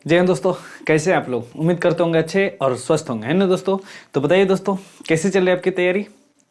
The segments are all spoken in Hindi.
जय हिंद दोस्तों, कैसे हैं आप लोग। उम्मीद करते होंगे अच्छे और स्वस्थ होंगे, है ना दोस्तों। तो बताइए दोस्तों, कैसे चल रही है आपकी तैयारी।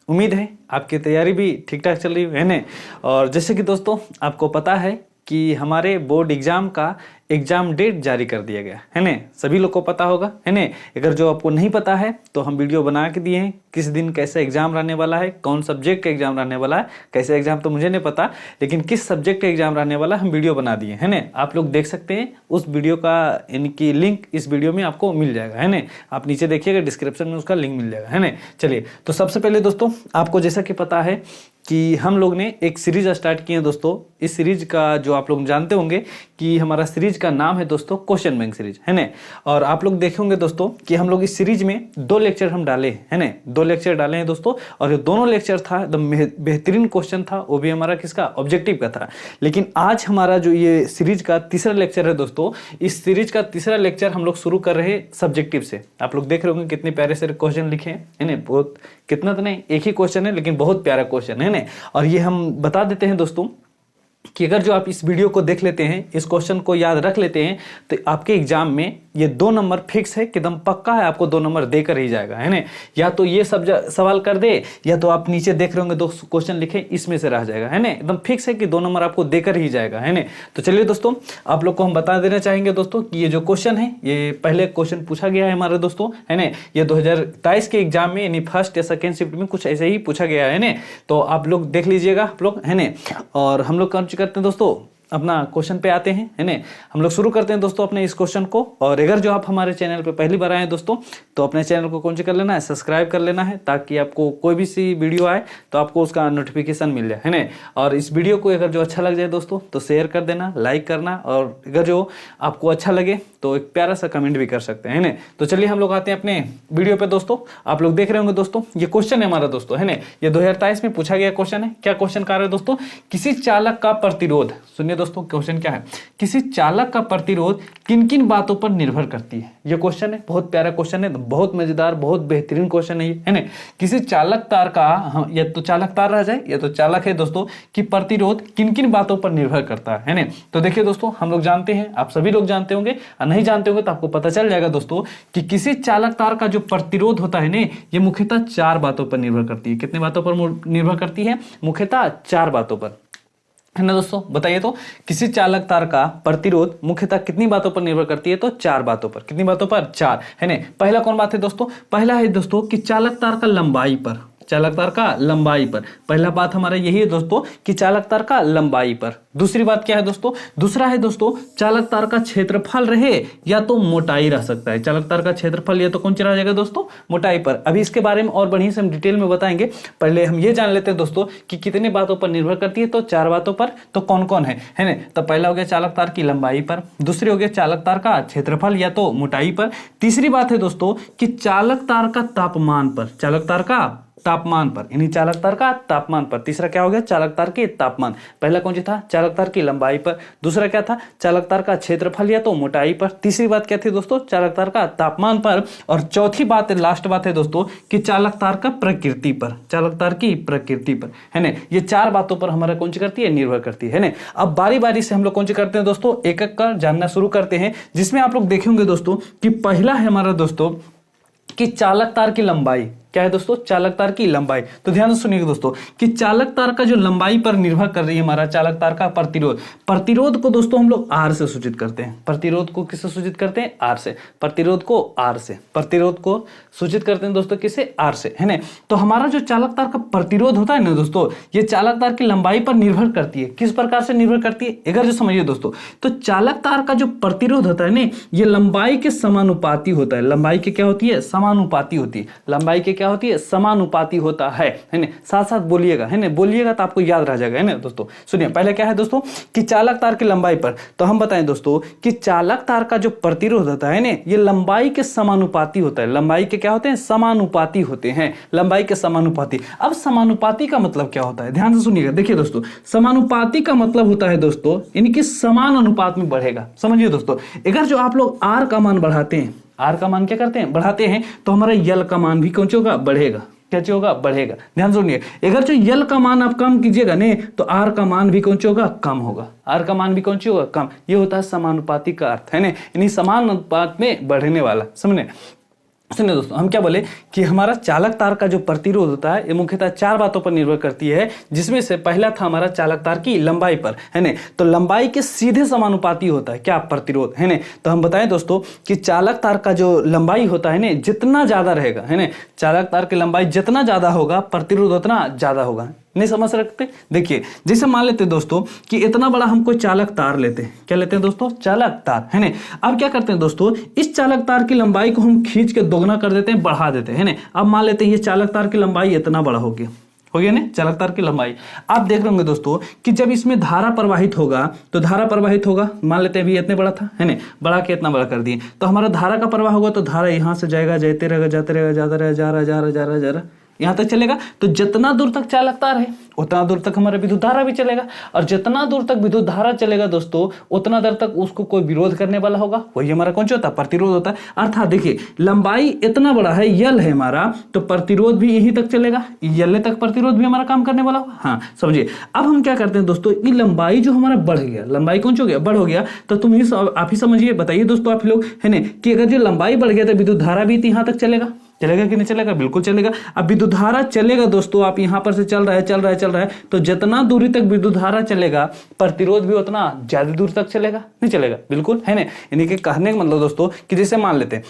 उम्मीद है आपकी तैयारी भी ठीक ठाक चल रही है ना। और जैसे कि दोस्तों आपको पता है कि हमारे बोर्ड एग्जाम का एग्जाम डेट जारी कर दिया गया है ना। सभी लोग को पता होगा, है ना। अगर जो आपको नहीं पता है तो हम वीडियो बना के दिए हैं, किस दिन कैसा एग्जाम रहने वाला है, कौन सब्जेक्ट का एग्जाम रहने वाला है। कैसे एग्जाम तो मुझे नहीं पता, लेकिन किस सब्जेक्ट का एग्जाम रहने वाला हम वीडियो बना दिए, है ना। आप लोग देख सकते हैं उस वीडियो का, इनकी लिंक इस वीडियो में आपको मिल जाएगा, है ना। आप नीचे देखिएगा, डिस्क्रिप्शन में उसका लिंक मिल जाएगा, है ना। चलिए, तो सबसे पहले दोस्तों आपको जैसा कि पता है कि हम लोग ने एक सीरीज स्टार्ट की है दोस्तों। इस सीरीज का जो आप लोग जानते होंगे कि हमारा सीरीज का नाम है दोस्तों क्वेश्चन बैंक सीरीज, है ना। और आप लोग देखेंगे दोस्तों कि हम लोग इस सीरीज में 2 लेक्चर हम डाले, है ना। 2 लेक्चर डाले हैं दोस्तों, और ये दोनों लेक्चर था एकदम बेहतरीन क्वेश्चन था। वो भी हमारा किसका, ऑब्जेक्टिव का था। लेकिन आज हमारा जो ये सीरीज का तीसरा लेक्चर है दोस्तों, इस सीरीज का तीसरा लेक्चर हम लोग शुरू कर रहे हैं सब्जेक्टिव से। आप लोग देख रहे होंगे कितने प्यारे से क्वेश्चन लिखे हैं, है ना। बहुत, कितना तो नहीं, एक ही क्वेश्चन है लेकिन बहुत प्यारा क्वेश्चन है ना। और ये हम बता देते हैं दोस्तों कि अगर जो आप इस वीडियो को देख लेते हैं, इस क्वेश्चन को याद रख लेते हैं, तो आपके एग्जाम में ये 2 नंबर फिक्स है, एकदम पक्का है, आपको 2 नंबर देकर ही जाएगा, है ना। या तो ये सब सवाल कर दे, या तो आप नीचे देख रहे होंगे 2 क्वेश्चन लिखे, इसमें से रह जाएगा, है ना। एकदम फिक्स है कि 2 नंबर आपको देकर ही जाएगा, है ना। तो चलिए दोस्तों, आप लोग को हम बता देना चाहेंगे दोस्तों कि ये जो क्वेश्चन है, ये पहले क्वेश्चन पूछा गया है हमारे दोस्तों, है ना। ये 2023 के एग्जाम में, यानी फर्स्ट या सेकेंड शिफ्ट में कुछ ऐसे ही पूछा गया है ना। तो आप लोग देख लीजिएगा आप लोग, है ना। और हम लोग करते हैं दोस्तों, अपना क्वेश्चन पे आते हैं, है ना। हम लोग शुरू करते हैं दोस्तों अपने इस क्वेश्चन को। और अगर जो आप हमारे चैनल पे पहली बार आए हैं दोस्तों, तो अपने चैनल को कौन सी कर लेना है, सब्सक्राइब कर लेना है, ताकि आपको कोई भी सी वीडियो आए तो आपको उसका नोटिफिकेशन मिल जाए, है ना। और इस वीडियो को अगर जो अच्छा लग जाए दोस्तों, तो शेयर कर देना, लाइक करना, और अगर जो आपको अच्छा लगे तो एक प्यारा सा कमेंट भी कर सकते हैं, है ना। तो चलिए हम लोग आते हैं अपने वीडियो पे दोस्तों। आप लोग देख रहे होंगे दोस्तों, ये क्वेश्चन है हमारा दोस्तों, है ना। ये 2023 में पूछा गया क्वेश्चन है। क्या क्वेश्चन कर रहे हैं दोस्तों, किसी चालक का प्रतिरोध, सुनिए दोस्तों क्वेश्चन क्या है, किसी चालक का प्रतिरोध किन किन बातों पर निर्भर करती है। ये क्वेश्चन है, बहुत प्यारा क्वेश्चन है, बहुत मजेदार, बहुत बेहतरीन क्वेश्चन है ये, है ना। किसी चालक तार का, या तो चालक तार रह जाए या तो चालक है दोस्तों, कि प्रतिरोध किन किन बातों पर निर्भर करता है ना। तो देखिए दोस्तों, हम लोग जानते हैं, आप सभी लोग जानते होंगे, और नहीं जानते होंगे तो आपको पता चल जाएगा दोस्तों, कि किसी चालक तार का जो प्रतिरोध होता है ना, ये मुख्यतः 4 बातों पर निर्भर करती है। कितने बातों पर निर्भर करती है, मुख्यतः 4 बातों पर, है ना दोस्तों। बताइए तो, किसी चालक तार का प्रतिरोध मुख्यतः कितनी बातों पर निर्भर करती है, तो 4 बातों पर। कितनी बातों पर, 4, है ना। पहला कौन बात है दोस्तों, पहला है दोस्तों कि चालक तार का लंबाई पर, चालक तार का लंबाई पर। पहला बात हमारा यही है दोस्तों कि चालक तार का लंबाई पर। दूसरी बात क्या है दोस्तों, दूसरा है दोस्तों चालक तार का क्षेत्रफल रहे या तो मोटाई रह सकता है। चालक तार का क्षेत्रफल या तो कौन सा रह जाएगा दोस्तों, मोटाई पर। अभी इसके बारे में और बढ़िया से हम डिटेल में बताएंगे। पहले हम ये जान लेते हैं दोस्तों कि कितने बातों पर निर्भर करती है, तो 4 बातों पर। तो कौन कौन है ना। तो पहला हो गया चालक तार की लंबाई पर, दूसरी हो गया चालक तार का क्षेत्रफल या तो मोटाई पर, तीसरी बात है दोस्तों कि चालक तार का तापमान पर, चालक तार का तापमान पर, यानी चालक तार का तापमान पर। तीसरा क्या हो गया, चालक तार के तापमान। पहला कौन सा था, चालक तार की लंबाई पर। दूसरा क्या था, चालक तार का क्षेत्रफल या तो मोटाई पर। तीसरी बात क्या थी दोस्तों, चालक तार का तापमान पर। और चौथी बात, लास्ट बात है दोस्तों कि चालक तार का प्रकृति पर, चालक तार की प्रकृति पर, है ना। ये 4 बातों पर हमारा कौन सी करती है, निर्भर करती है ना। अब बारी बारी से हम लोग कौन सी करते हैं दोस्तों, एक एक कर जानना शुरू करते हैं, जिसमें आप लोग देखेंगे दोस्तों कि पहला है हमारा दोस्तों कि चालक तार की लंबाई। क्या है दोस्तों, चालक तार की लंबाई। तो ध्यान से सुनिएगा दोस्तों कि चालक तार का जो लंबाई पर निर्भर कर रही है हमारा चालक तार का प्रतिरोध। प्रतिरोध को दोस्तों हम लोग R से सूचित करते हैं। प्रतिरोध को किससे सूचित करते हैं, R से। प्रतिरोध को R से, प्रतिरोध को सूचित करते हैं दोस्तों किसे, R से, है ना। तो हमारा जो चालक तार का प्रतिरोध होता है ना दोस्तों, ये चालक तार की लंबाई पर निर्भर करती है। किस प्रकार से निर्भर करती है, अगर जो समझिए दोस्तों, तो चालक तार का जो प्रतिरोध होता है ना, ये लंबाई के समानुपाती होता है। लंबाई के क्या होती है, समानुपाती होती है। लंबाई के क्या होती है, समानुपाती होता है ना। साथ साथ बोलिएगा, है ना, बोलिएगा तो आपको याद रह जाएगा, है ना दोस्तों। सुनिए, पहले क्या है दोस्तों कि चालक तार की लंबाई पर, तो हम बताएं दोस्तों कि चालक तार का जो प्रतिरोध होता है ना, ये लंबाई के समानुपाती होता है। लंबाई के क्या होते हैं, समानुपाती होते हैं। लंबाई के समानुपाती। अब समानुपाती का मतलब क्या होता है, ध्यान से सुनिएगा। देखिए दोस्तों, समानुपाती का मतलब होता है दोस्तों इनके समान अनुपात में बढ़ेगा। समझिए दोस्तों, अगर जो आप लोग R का मान बढ़ाते हैं, R का मान क्या करते हैं, बढ़ाते हैं, तो हमारा यल का मान भी कौन सा होगा, बढ़ेगा। कैसे होगा, बढ़ेगा। ध्यान सुनिए, अगर जो यल का मान आप कम कीजिएगा ने तो आर का मान भी कौन सी होगा, कम होगा। आर का मान भी कौन सी होगा, कम। ये होता है समानुपाती का अर्थ है ना, यानी समान अनुपात में बढ़ने वाला। समझे। सुनिए दोस्तों, हम क्या बोले कि हमारा चालक तार का जो प्रतिरोध होता है ये मुख्यतः 4 बातों पर निर्भर करती है, जिसमें से पहला था हमारा चालक तार की लंबाई पर, है ना। तो लंबाई के सीधे समानुपाती होता है क्या, प्रतिरोध, है ना। तो हम बताएं दोस्तों कि चालक तार का जो लंबाई होता है ना, जितना ज्यादा रहेगा, है ना, चालक तार की लंबाई जितना ज्यादा होगा प्रतिरोध उतना ज्यादा होगा। नहीं समझ सकते। देखिए जैसे मान लेते हैं दोस्तों कि इतना बड़ा हम कोई चालक तार लेते हैं, क्या लेते हैं दोस्तों, चालक तार, है ना। अब क्या करते हैं दोस्तों, इस चालक तार की लंबाई को हम खींच के दोगुना कर देते हैं, बढ़ा देते हैं, है ना। अब मान लेते हैं ये चालक तार की लंबाई इतना बड़ा हो गया ना, चालक तार की लंबाई। आप देख रहे होंगे दोस्तों कि जब इसमें धारा प्रवाहित होगा तो धारा प्रवाहित होगा, मान लेते हैं अभी इतने बड़ा था, है ना, बढ़ा के इतना बड़ा कर दिए, तो हमारा धारा का प्रवाह होगा, तो धारा यहां से जाएगा, जाते रहेगा, जाते रहेगा, जाता रहेगा, जा रहा यहां तक चलेगा। तो जितना दूर तक चालक तार है उतना दूर तक हमारा विद्युत धारा भी चलेगा, और जितना दूर तक विद्युत धारा चलेगा दोस्तों उतना देर तक उसको कोई विरोध करने वाला होगा, वही हमारा कौन सा होता है, प्रतिरोध होता है। अर्थात देखिए लंबाई इतना बड़ा है, यल है हमारा, तो प्रतिरोध भी यहीं तक चलेगा, यल तक प्रतिरोध भी हमारा काम करने वाला होगा। हाँ समझिए। अब हम क्या करते हैं दोस्तों, ये लंबाई जो हमारा बढ़ गया, लंबाई कौन सा हो गया, बढ़ हो गया, तो तुम ही आप ही समझिए, बताइए दोस्तों आप लोग, है ना, कि अगर जो लंबाई बढ़ गया तो विद्युत धारा भी यहां तक चलेगा, चलेगा कि नहीं चलेगा, बिल्कुल चलेगा। अब विद्युत धारा चलेगा दोस्तों, आप यहां पर से चल रहा है, तो जितना दूरी तक विद्युत धारा चलेगा प्रतिरोध भी उतना ज्यादा दूर तक चलेगा, नहीं चलेगा, बिल्कुल, है ना। यानी कि कहने का मतलब दोस्तों कि जैसे मान लेते हैं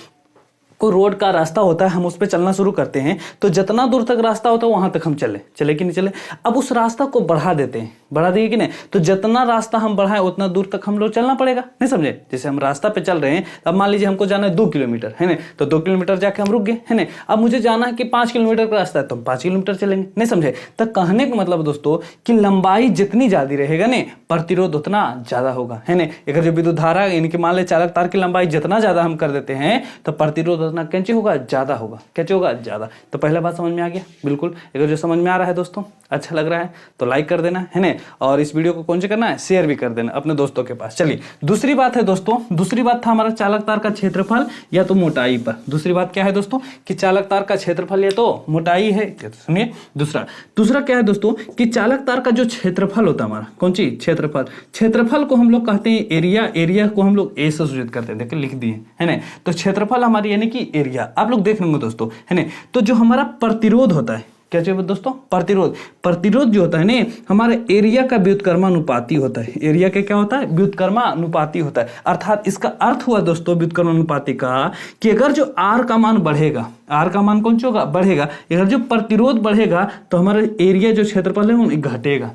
कोई रोड का रास्ता होता है, हम उस पर चलना शुरू करते हैं, तो जितना दूर तक रास्ता होता है वहां तक हम चले कि नहीं चले। अब उस रास्ता को बढ़ा देते हैं, बढ़ा दिए कि नहीं, तो जितना रास्ता हम बढ़ाएं उतना दूर तक हम लोग चलना पड़ेगा, नहीं समझे। जैसे हम रास्ता पे चल रहे हैं, अब मान लीजिए हमको जाना है 2 किलोमीटर, है ना, तो 2 किलोमीटर जाके हम रुक गए, है ना। अब मुझे जाना है कि 5 किलोमीटर का रास्ता है, तो हम 5 किलोमीटर चलेंगे, नहीं समझे। तो कहने का मतलब दोस्तों कि लंबाई जितनी ज्यादा रहेगा ना प्रतिरोध उतना ज्यादा होगा, है ना। अगर जो विद्युत धारा यानी कि मान ले चालक तार की लंबाई जितना ज्यादा हम कर देते हैं तो प्रतिरोध उतना कैसे होगा, ज्यादा होगा, कैसे होगा, ज्यादा। तो पहला बात समझ में आ गया, बिल्कुल। अगर जो समझ में आ रहा है दोस्तों, अच्छा लग रहा है तो लाइक कर देना, है ना, और इस वीडियो को कौन से करना है, शेयर भी कर देना अपने दोस्तों के पास। चलिए दूसरी बात है दोस्तों, दूसरी बात था हमारा चालक तार का क्षेत्रफल या तो मोटाई पर। दूसरी बात क्या है दोस्तों कि चालक तार का क्षेत्रफल या तो मोटाई है। सुनिए दूसरा क्या है दोस्तों कि चालक तार का जो क्षेत्रफल होता है हमारा, कौन सी, क्षेत्रफल को हम लोग कहते हैं एरिया को हम लोग ए से सूचित करते हैं, देखिए लिख दिए, है ना। तो क्षेत्रफल हमारी यानी कि एरिया, आप लोग देख लेंगे दोस्तों, है ना। तो जो हमारा प्रतिरोध होता है, क्या चाहिए दोस्तों, प्रतिरोध जो होता है ना हमारे एरिया का व्युत्क्रमानुपाती होता है। एरिया का क्या होता है, व्युत्क्रमानुपाती होता है। अर्थात इसका अर्थ हुआ दोस्तों व्युत्क्रमानुपाती का कि अगर जो आर का मान बढ़ेगा, आर का मान कौन सा होगा, बढ़ेगा, अगर जो प्रतिरोध बढ़ेगा तो हमारा एरिया जो क्षेत्रफल है वो घटेगा।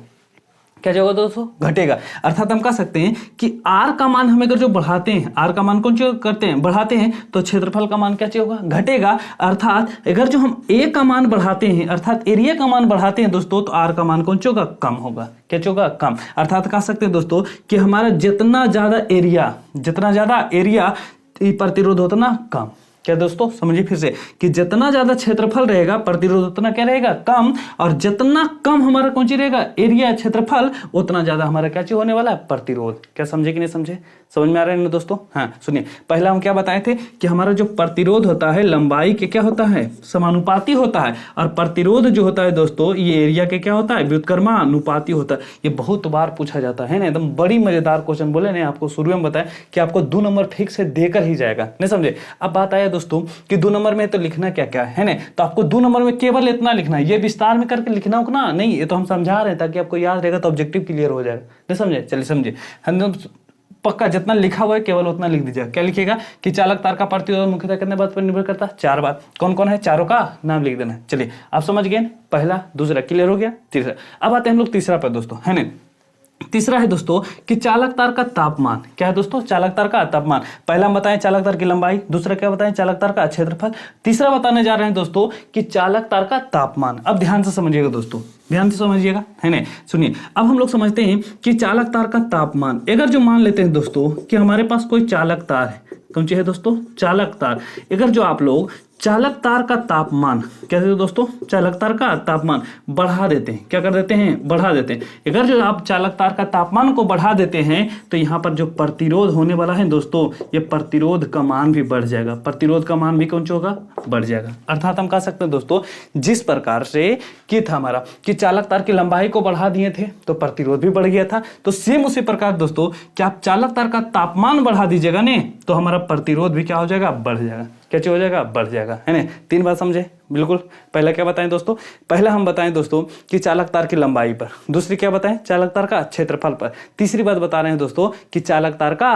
क्या होगा दोस्तों, घटेगा। अर्थात हम कह सकते हैं कि आर का मान हम अगर जो बढ़ाते हैं, आर का मान कौन सा करते हैं, बढ़ाते हैं, तो क्षेत्रफल का मान क्या होगा, घटेगा। अर्थात अगर जो हम ए का मान बढ़ाते हैं, अर्थात एरिया का मान बढ़ाते हैं दोस्तों, तो आर का मान कौन सा होगा, कम होगा। क्या होगा, कम। अर्थात कह सकते हैं दोस्तों कि हमारा जितना ज्यादा एरिया प्रतिरोध उतना कम। क्या दोस्तों समझिए फिर से कि जितना ज्यादा क्षेत्रफल रहेगा प्रतिरोध उतना क्या रहेगा, कम, और जितना कम हमारा कौन सी रहेगा, एरिया क्षेत्रफल, उतना ज्यादा हमारा क्या चीज होने वाला है, प्रतिरोध। क्या समझे कि नहीं समझे, समझ में आ रहा है ना दोस्तों। हाँ सुनिए, पहला हम क्या बताए थे कि हमारा जो प्रतिरोध होता है लंबाई के क्या होता है, समानुपाती होता है, और प्रतिरोध जो होता है दोस्तों ये एरिया के क्या होता है, व्युत्क्रमानुपाती होता है। ये बहुत बार पूछा जाता है ना, एकदम बड़ी मजेदार क्वेश्चन बोले ना, आपको शुरू में बताया कि आपको 2 नंबर ठीक से देकर ही जाएगा, नहीं समझे। अब बात आया दोस्तों कि 2 नंबर में तो लिखना क्या क्या है ना, तो आपको 2 नंबर में केवल इतना लिखना है, ये विस्तार में करके लिखना होगा ना, नहीं, ये तो हम समझा रहे हैं ताकि आपको याद रहेगा तो ऑब्जेक्टिव क्लियर हो जाएगा, नहीं समझे। चलिए समझे, हम पक्का जितना लिखा हुआ है केवल उतना लिख दीजिएगा। क्या लिखिएगा कि चालक तार का प्रतिरोध मुख्यतः कितने बात पर निर्भर करता है, 4 बात। कौन कौन है, चारों का नाम लिख देना है। चलिए आप समझ गए, पहला, दूसरा क्लियर हो गया, तीसरा। अब आते हैं हम लोग तीसरा पर दोस्तों, है ना। तीसरा है दोस्तों कि चालक तार का तापमान। क्या है दोस्तों, चालक तार का तापमान। पहला हम बताएं चालक तार की लंबाई, दूसरा क्या बताएं चालक तार का क्षेत्रफल, तीसरा बताने जा रहे हैं दोस्तों कि चालक तार का तापमान। अब ध्यान से समझिएगा दोस्तों, ध्यान से समझिएगा, है ना। सुनिए, अब हम लोग समझते हैं कि चालक तार का तापमान। अगर जो मान लेते हैं दोस्तों कि हमारे पास कोई चालक तार है, कौन सी है दोस्तों, चालक तार। अगर जो आप लोग चालक तार का तापमान, कैसे दोस्तों, चालक तार का तापमान बढ़ा देते हैं। क्या कर देते हैं, बढ़ा देते हैं। अगर जो आप चालक तार का तापमान को बढ़ा देते हैं तो यहाँ पर जो प्रतिरोध होने वाला है दोस्तों, ये प्रतिरोध का मान भी बढ़ जाएगा। प्रतिरोध का मान भी कौन सा होगा, बढ़ जाएगा। अर्थात हम कह सकते हैं दोस्तों, जिस प्रकार से कि था हमारा कि चालक तार की लंबाई को बढ़ा दिए थे तो प्रतिरोध भी बढ़ गया था, तो सेम उसी प्रकार दोस्तों कि आप चालक तार का तापमान बढ़ा दीजिएगा ने तो हमारा प्रतिरोध भी क्या हो जाएगा, बढ़ जाएगा। क्या हो जाएगा, बढ़ जाएगा, है ना। 3 बात समझे, बिल्कुल। पहला क्या बताएं दोस्तों, पहला हम बताएं दोस्तों कि चालक तार की लंबाई पर, दूसरी क्या बताएं, चालक तार का क्षेत्रफल पर, तीसरी बात बता रहे हैं दोस्तों कि चालक तार का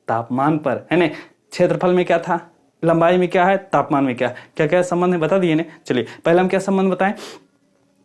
तापमान पर, है ना। क्षेत्रफल में क्या था, लंबाई में क्या है, तापमान में क्या क्या क्या संबंध है बता दिए ने। चलिए पहला हम क्या संबंध बताएं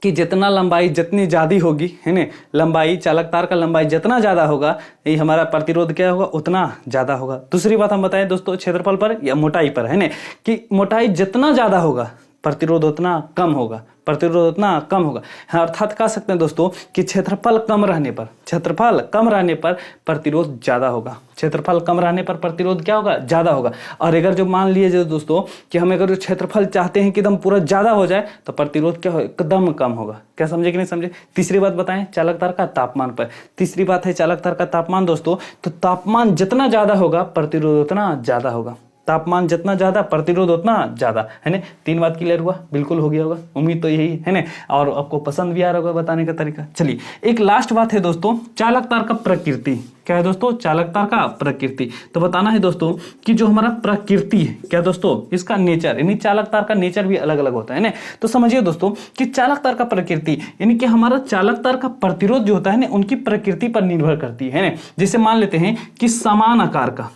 कि जितना लंबाई जितनी ज़्यादा होगी, है ना, लंबाई चालक तार का लंबाई जितना ज़्यादा होगा ये हमारा प्रतिरोध क्या होगा, उतना ज़्यादा होगा। दूसरी बात हम बताएं दोस्तों क्षेत्रफल पर या मोटाई पर, है ना, कि मोटाई जितना ज़्यादा होगा प्रतिरोध उतना कम होगा, प्रतिरोध उतना कम होगा। हाँ, अर्थात कह सकते हैं दोस्तों कि क्षेत्रफल कम रहने पर, क्षेत्रफल कम रहने पर प्रतिरोध ज़्यादा होगा, क्षेत्रफल कम रहने पर प्रतिरोध क्या होगा, ज़्यादा होगा। और अगर जो मान लीजिए दोस्तों कि हम अगर जो क्षेत्रफल चाहते हैं कि एकदम पूरा ज़्यादा हो जाए तो प्रतिरोध क्या हो, एकदम कम होगा। क्या समझे कि नहीं समझे। तीसरी बात बताएं चालक तार का तापमान पर, तीसरी बात है चालक तार का तापमान दोस्तों, तो तापमान जितना ज़्यादा होगा प्रतिरोध उतना ज़्यादा होगा, तापमान जितना ज्यादा प्रतिरोध उतना ज्यादा, है ना। 3 बात क्लियर हुआ, बिल्कुल हो गया होगा, उम्मीद तो यही है ना, और आपको पसंद भी आ रहा होगा बताने का तरीका। चलिए एक लास्ट बात है दोस्तों, चालक तार का प्रकृति। क्या है दोस्तों, चालक तार का प्रकृति। तो बताना है दोस्तों कि जो हमारा प्रकृति है, क्या दोस्तों, इसका नेचर, यानी चालक तार का नेचर भी अलग अलग होता है ना। तो समझिए दोस्तों कि चालक तार का प्रकृति यानी कि हमारा चालक तार का प्रतिरोध जो होता है ना उनकी प्रकृति पर निर्भर करती है ना। जैसे मान लेते हैं कि समान आकार का,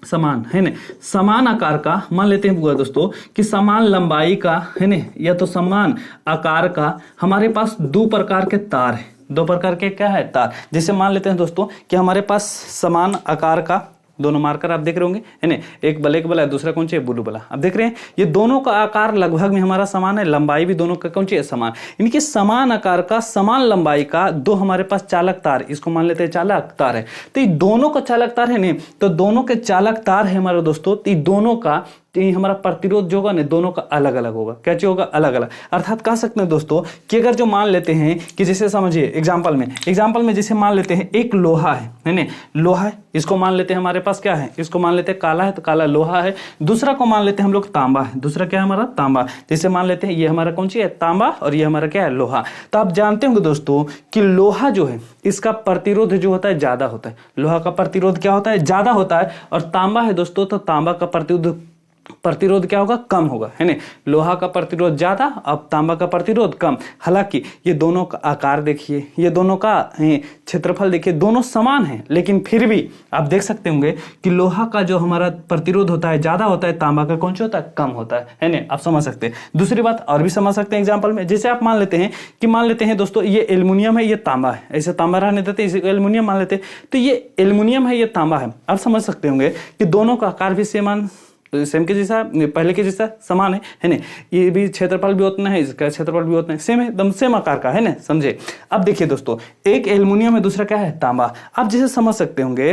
समान, है ना, समान आकार का मान लेते हैं पूरा दोस्तों कि समान लंबाई का, है ना, या तो समान आकार का हमारे पास 2 प्रकार के तार है, 2 प्रकार के क्या है, तार। जैसे मान लेते हैं दोस्तों कि हमारे पास समान आकार का दोनों मार्कर आप देख रहे होंगे, है ना, एक ब्लैक वाला है, दूसरा कौन सी है, ब्लू वाला। आप देख रहे हैं ये दोनों का आकार लगभग में हमारा समान है, लंबाई भी दोनों का कौन सी है, समान। इनके समान आकार का समान लंबाई का 2 हमारे पास चालक तार, इसको मान लेते हैं चालक तार है। तो ये दोनों का चालक तार है ना, तो दोनों के चालक तार है हमारे दोस्तों, तो ये दोनों का हमारा प्रतिरोध जो होगा ना दोनों का अलग अलग होगा। क्या चीज होगा, अलग अलग। अर्थात कह सकते हैं दोस्तों कि अगर जो मान लेते हैं कि जैसे समझिए एग्जांपल में जैसे मान लेते हैं एक लोहा है ना, लोहा है, इसको मान लेते हैं हमारे पास क्या है, इसको मान लेते हैं काला है तो काला लोहा है। दूसरा को मान लेते हैं हम लोग तांबा है, दूसरा क्या है हमारा, तांबा। जैसे मान लेते हैं ये हमारा कौन सी है, तांबा, और ये हमारा क्या है, लोहा। तो आप जानते होंगे दोस्तों कि लोहा जो है इसका प्रतिरोध जो होता है ज्यादा होता है, लोहा का प्रतिरोध क्या होता है, ज्यादा होता है। और तांबा है दोस्तों तो तांबा का प्रतिरोध क्या होगा, कम होगा, है ना। लोहा का प्रतिरोध ज्यादा, अब तांबा का प्रतिरोध कम। हालांकि ये दोनों का आकार देखिए, ये दोनों का क्षेत्रफल देखिए, दोनों समान है, लेकिन फिर भी आप देख सकते होंगे कि लोहा का जो हमारा प्रतिरोध होता है ज्यादा होता है, तांबा का कौन सा होता है, कम होता है ना। आप समझ सकते हैं। दूसरी बात और भी समझ सकते हैं एग्जाम्पल में, जैसे आप मान लेते हैं दोस्तों ये एल्युमिनियम है, ये तांबा है, ऐसे तांबा रहने देते इसे एल्युमिनियम मान लेते हैं, तो ये एल्युमिनियम है, ये तांबा है। आप समझ सकते होंगे कि दोनों का आकार भी सेम के जैसा, पहले के जैसा समान है ना। ये भी क्षेत्रफल भी उतना है, इसका क्षेत्रफल भी उतना है, सेम है, एकदम सेम आकार का, है ना, समझे। अब देखिए दोस्तों एक एल्युमिनियम है, दूसरा क्या है, तांबा। आप जैसे समझ सकते होंगे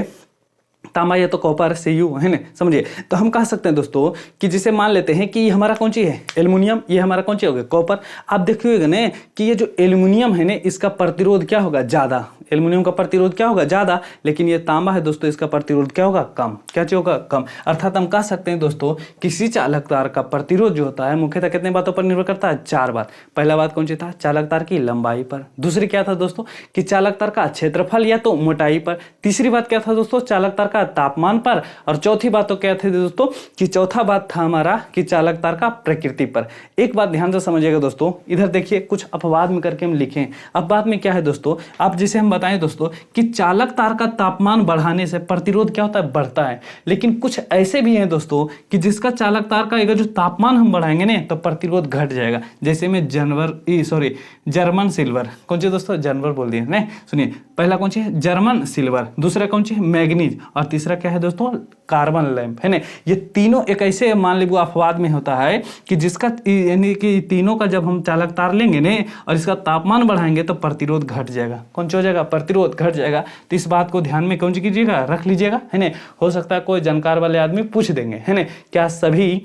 तांबा या तो कॉपर से यू, है ना, समझिए। तो हम कह सकते हैं दोस्तों कि जिसे मान लेते हैं कि ये हमारा कौन सी है, एल्युमिनियम, ये हमारा कौन सी हो गया, कॉपर। आप देखिएगा ना कि ये जो एल्युमिनियम है ना इसका प्रतिरोध क्या होगा, ज्यादा, एल्युमिनियम का प्रतिरोध क्या होगा, ज्यादा। लेकिन ये तांबा है दोस्तों, इसका प्रतिरोध क्या होगा, कम। क्या चीज होगा, कम। अर्थात हम कह सकते हैं दोस्तों किसी चालक तार का प्रतिरोध जो होता है मुख्यतः कितने बातों पर निर्भर करता है, 4 बात। पहला बात कौन सी था, चालक तार की लंबाई पर। दूसरी क्या था दोस्तों कि चालक तार का क्षेत्रफल या तो मोटाई पर। तीसरी बात क्या था दोस्तों, चालक तार का तापमान पर। और चौथी बात तो क्या थी दोस्तों कि चौथा बात था हमारा कि चालक तार का प्रकृति पर। एक बात ध्यान से समझिएगा दोस्तों, इधर देखिए कुछ अपवाद में करके हम लिखें। अपवाद में क्या है दोस्तों, आप जिसे हम बताएं दोस्तों कि चालक तार का तापमान बढ़ाने से प्रतिरोध क्या होता है, बढ़ता है। लेकिन कुछ ऐसे भी हैं दोस्तों कि जिसका चालक तार का अगर जो तापमान हम बढ़ाएंगे ना तो प्रतिरोध घट जाएगा। जैसे में जर्मन सिल्वर, कौन सी दोस्तों, जर्मन बोल दिए नहीं, सुनिए। पहला कौन सी है, जर्मन सिल्वर। दूसरा कौन सी है, मैग्नीज। और तीसरा क्या है दोस्तों, कार्बन लैंप, है ना। ये तीनों एक ऐसे मान लीजिए अपवाद में होता है कि जिसका यानी कि तीनों का जब हम चालक तार लेंगे ना और इसका तापमान बढ़ाएंगे तो प्रतिरोध घट जाएगा। कौन सा हो जाएगा, प्रतिरोध घट जाएगा। तो इस बात को ध्यान में कौन सी कीजिएगा, रख लीजिएगा, है ना। हो सकता है कोई जानकार वाले आदमी पूछ देंगे, है ना, क्या सभी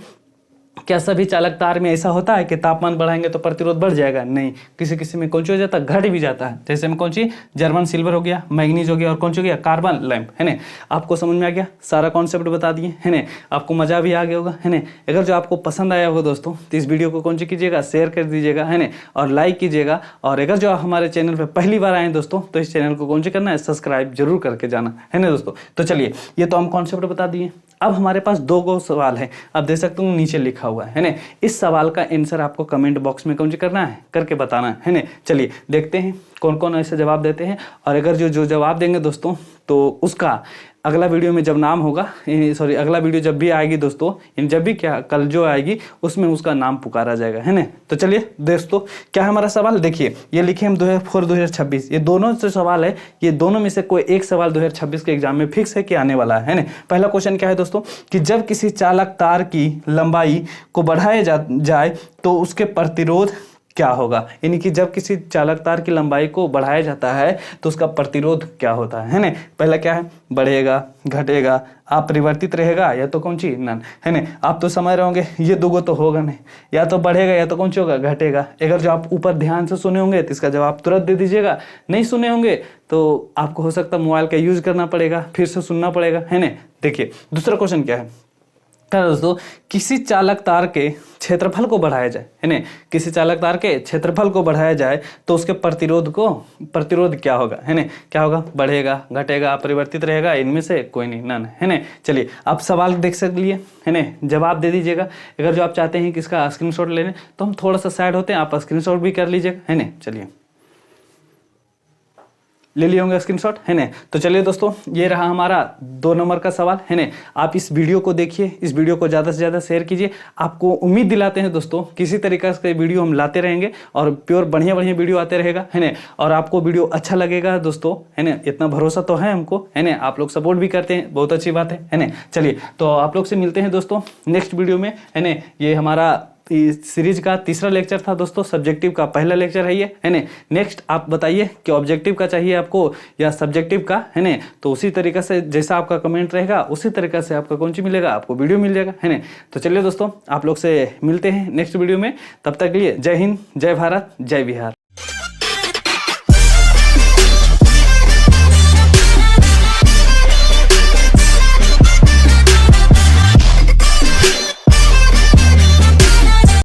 क्या सभी चालक तार में ऐसा होता है कि तापमान बढ़ाएंगे तो प्रतिरोध बढ़ जाएगा? नहीं, किसी किसी में कौन सी हो जाता है, घट भी जाता है। जैसे में कौन सी, जर्मन सिल्वर हो गया, मैग्नीज हो गया, और कौन सी हो गया, कार्बन लैंप, है ना। आपको समझ में आ गया, सारा कॉन्सेप्ट बता दिए, है ना। आपको मजा भी आ गया होगा, है ना। अगर जो आपको पसंद आया होगा दोस्तों तो इस वीडियो को कौन सी कीजिएगा, शेयर कर दीजिएगा, है ना, और लाइक कीजिएगा। और अगर जो हमारे चैनल पर पहली बार आए दोस्तों तो इस चैनल को कौन सी करना है, सब्सक्राइब जरूर करके जाना, है ना दोस्तों। तो चलिए, ये तो हम कॉन्सेप्ट बता दिए। अब हमारे पास दो गो सवाल है, आप देख सकते हो नीचे लिखा हुआ है ना। इस सवाल का आंसर आपको कमेंट बॉक्स में कौन सी करना है, करके बताना है ना। चलिए देखते हैं कौन कौन ऐसे जवाब देते हैं। और अगर जो जवाब देंगे दोस्तों तो उसका अगला वीडियो में जब नाम होगा, सॉरी अगला वीडियो जब भी आएगी दोस्तों, जब भी क्या कल जो आएगी उसमें उसका नाम पुकारा जाएगा, है ना। तो चलिए दोस्तों, क्या है हमारा सवाल, देखिए ये लिखे हम 2004-2026, ये दोनों से सवाल है, ये दोनों में से कोई एक सवाल 2026 के एग्जाम में फिक्स है कि आने वाला है ना। पहला क्वेश्चन क्या है दोस्तों, कि जब किसी चालक तार की लंबाई को बढ़ाया जाए तो उसके प्रतिरोध क्या होगा, यानी कि जब किसी चालक तार की लंबाई को बढ़ाया जाता है तो उसका प्रतिरोध क्या होता है ना। पहला क्या है, बढ़ेगा, घटेगा, अपरिवर्तित रहेगा, या तो कौन सी नन, है ना। आप तो समझ रहे होंगे ये दोगो तो होगा नहीं, या तो बढ़ेगा या तो कौन सी होगा, घटेगा। अगर जो आप ऊपर ध्यान से सुने होंगे तो इसका जवाब तुरंत दे दीजिएगा, नहीं सुने होंगे तो आपको हो सकता है मोबाइल का यूज करना पड़ेगा, फिर से सुनना पड़ेगा, है ना। देखिए दूसरा क्वेश्चन क्या है, दोस्तों किसी चालक तार के क्षेत्रफल को बढ़ाया जाए, है ना, किसी चालक तार के क्षेत्रफल को बढ़ाया जाए तो उसके प्रतिरोध क्या होगा, है ना। क्या होगा, बढ़ेगा, घटेगा, अपरिवर्तित रहेगा, इनमें से कोई नहीं, नन, है ना। चलिए आप सवाल देख सकलिए, है ना, जवाब दे दीजिएगा। अगर जो आप चाहते हैं कि इसका स्क्रीनशॉट लेने तो हम थोड़ा सा साइड होते हैं, आप स्क्रीनशॉट भी कर लीजिएगा, है ना। चलिए ले लिए होंगे स्क्रीनशॉट, है ना। तो चलिए दोस्तों, ये रहा हमारा 2 नंबर का सवाल, है ना। आप इस वीडियो को देखिए, इस वीडियो को ज़्यादा से ज़्यादा शेयर कीजिए। आपको उम्मीद दिलाते हैं दोस्तों किसी तरीके से वीडियो हम लाते रहेंगे और प्योर बढ़िया वीडियो आते रहेगा, है ना। और आपको वीडियो अच्छा लगेगा दोस्तों, है ना, इतना भरोसा तो है हमको, है ना। आप लोग सपोर्ट भी करते हैं, बहुत अच्छी बात है ना। चलिए तो आप लोग से मिलते हैं दोस्तों नेक्स्ट वीडियो में, है ना। ये हमारा इस सीरीज का तीसरा लेक्चर था दोस्तों, सब्जेक्टिव का पहला लेक्चर है ये, है ना। नेक्स्ट आप बताइए कि ऑब्जेक्टिव का चाहिए आपको या सब्जेक्टिव का, है ना। तो उसी तरीके से जैसा आपका कमेंट रहेगा उसी तरीके से आपका कौन सी मिलेगा, आपको वीडियो मिल जाएगा, है ना। तो चलिए दोस्तों, आप लोग से मिलते हैं नेक्स्ट वीडियो में, तब तक के लिए जय हिंद, जय भारत, जय बिहार।